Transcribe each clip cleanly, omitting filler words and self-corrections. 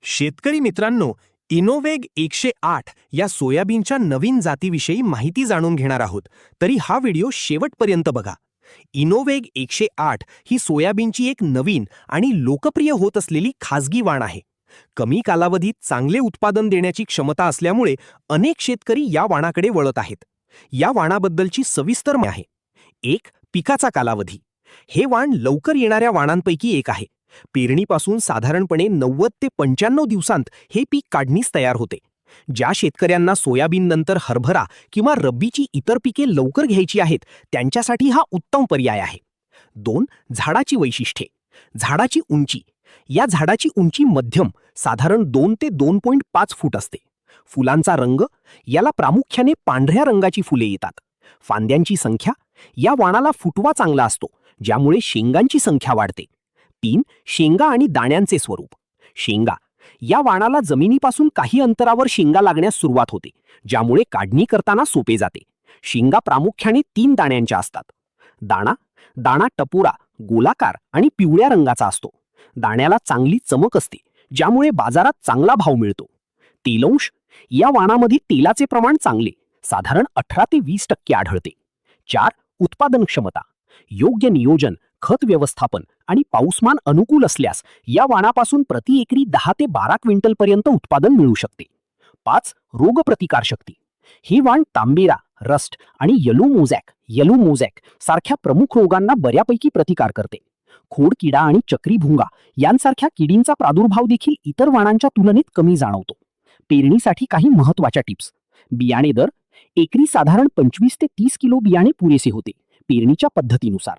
शेतकरी मित्रांनो, इनोवेग 108 या सोयाबीनच्या नवीन जातीविषयी माहिती जाणून घेणार आहोत. तरी हा व्हिडिओ शेवटपर्यंत बघा. इनोवेग 108 ही सोयाबीनची एक नवीन आणि लोकप्रिय होत असलेली खाजगी वाण आहे. कमी कालावधीत चांगले उत्पादन देण्याची क्षमता असल्यामुळे अनेक शेतकरी या वाणाकडे वळत आहेत. या वाणाबद्दलची सविस्तर माहिती आहे. 1. पिकाचा कालावधी. हे वाण लवकर येणाऱ्या वाणांपैकी एक आहे. पेरणीपासून साधारणपणे 90 ते 95 दिवसांत हे पीक काढणीस तयार होते. ज्या शेतकऱ्यांना सोयाबीन नंतर हरभरा किंवा रब्बीची इतर पिके लवकर घ्यायची आहेत, त्यांच्यासाठी हा उत्तम पर्याय आहे. 2. झाडाची वैशिष्ट्ये. झाडाची उंची. या झाडाची उंची मध्यम, साधारण 2 ते 2.5 फूट असते. फुलांचा रंग. याला प्रामुख्याने पांढऱ्या रंगाची फुले येतात. फांद्यांची संख्या. या वाणाला फुटवा चांगला असतो, ज्यामुळे शेंगांची संख्या वाढते. 3. शेंगा आणि दाण्यांचे स्वरूप. शेंगा. या वाणाला जमिनीपासून काही अंतरावर शेंगा लागण्यास सुरुवात होते, ज्यामुळे काढणी करताना सोपे जाते. शेंगा प्रामुख्याने 3 दाण्यांच्या असतात. दाणा. दाणा टपोरा, गोलाकार आणि पिवळ्या रंगाचा असतो. दाण्याला चांगली चमक असते, ज्यामुळे बाजारात चांगला भाव मिळतो. तेलांश. या वाणामध्ये तेलाचे प्रमाण चांगले, साधारण 18 ते 20% आढळते. 4. उत्पादन क्षमता. योग्य नियोजन, खत व्यवस्थापन आणि पाऊसमान अनुकूल असल्यास या वाणापासून प्रति एकरी 10 ते 12 क्विंटलपर्यंत उत्पादन मिळू शकते. 5. रोगप्रतिकारशक्ती. हे वाण तांबेरा, रस्ट आणि येलो मोझॅक सारख्या प्रमुख रोगांना बऱ्यापैकी प्रतिकार करते. खोडकिडा आणि चक्री भुंगा यांसारख्या किडींचा प्रादुर्भाव देखील इतर वाणांच्या तुलनेत कमी जाणवतो. पेरणीसाठी काही महत्त्वाच्या टिप्स. बियाणे दर. एकरी साधारण 25 ते 30 किलो बियाणे पुरेसे होते, पेरणीच्या पद्धतीनुसार.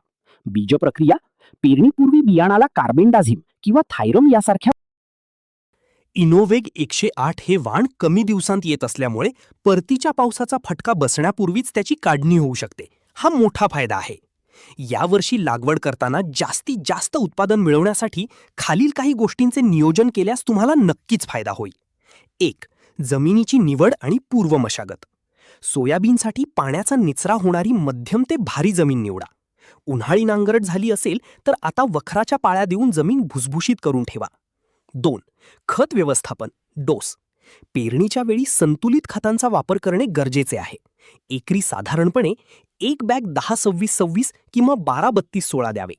बीज प्रक्रिया. पेरणीपूर्वी बियाणाला कार्बेंडाझिम किंवा थायरम यासारख्या. इनोवेग 108 हे वाण कमी दिवसांत येत असल्यामुळे परतीच्या पावसाचा फटका बसण्यापूर्वीच त्याची काढणी होऊ शकते. हा मोठा फायदा आहे. यावर्षी लागवड करताना जास्तीत जास्त उत्पादन मिळवण्यासाठी खालील काही गोष्टींचे नियोजन केल्यास तुम्हाला नक्कीच फायदा होईल. 1. जमिनीची निवड आणि पूर्व मशागत. सोयाबीनसाठी पाण्याचा निचरा होणारी मध्यम ते भारी जमीन निवडा. उन्हाळी नांगरट झाली असेल तर आता वखराच्या पाळ्या देऊन जमीन भुसभुशीत करून ठेवा. 2. खत व्यवस्थापन, डोस. पेरणीच्या वेळी संतुलित खतांचा वापर करणे गरजेचे आहे. एकरी साधारणपणे 1 बॅग 10-26-26 किंवा 12-32-16 द्यावे.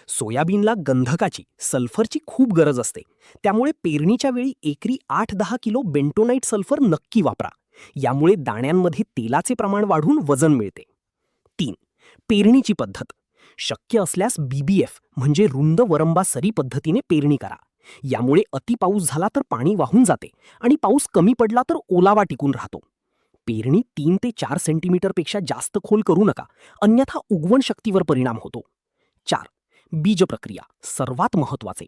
सोयाबीनला गंधकाची, सल्फरची खूप गरज असते, त्यामुळे पेरणीच्या वेळी एकरी 8-10 किलो बेंटोनाइट सल्फर नक्की वापरा. यामुळे दाण्यांमध्ये तेलाचे प्रमाण वाढून वजन मिळते. 3. पेरणीची पद्धत. शक्य असल्यास BBF म्हणजे रुंद वरंबा सरी पद्धतीने पेरणी करा. यामुळे अति पाऊस झाला तर पाणी वाहून जाते आणि पाऊस कमी पडला तर ओलावा टिकून राहतो. पेरणी 3 ते 4 सेंटीमीटरपेक्षा जास्त खोल करू नका, अन्यथा उगवण शक्तीवर परिणाम होतो. 4. बीज प्रक्रिया. सर्वात महत्त्वाचे.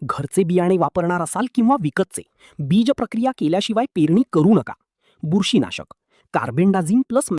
घरचे बियाणे वापरणार असाल किंवा विकतचे, बीज प्रक्रिया केल्याशिवाय पेरणी करू नका. बुरशीनाशक. कार्बेंडाझिम प्लस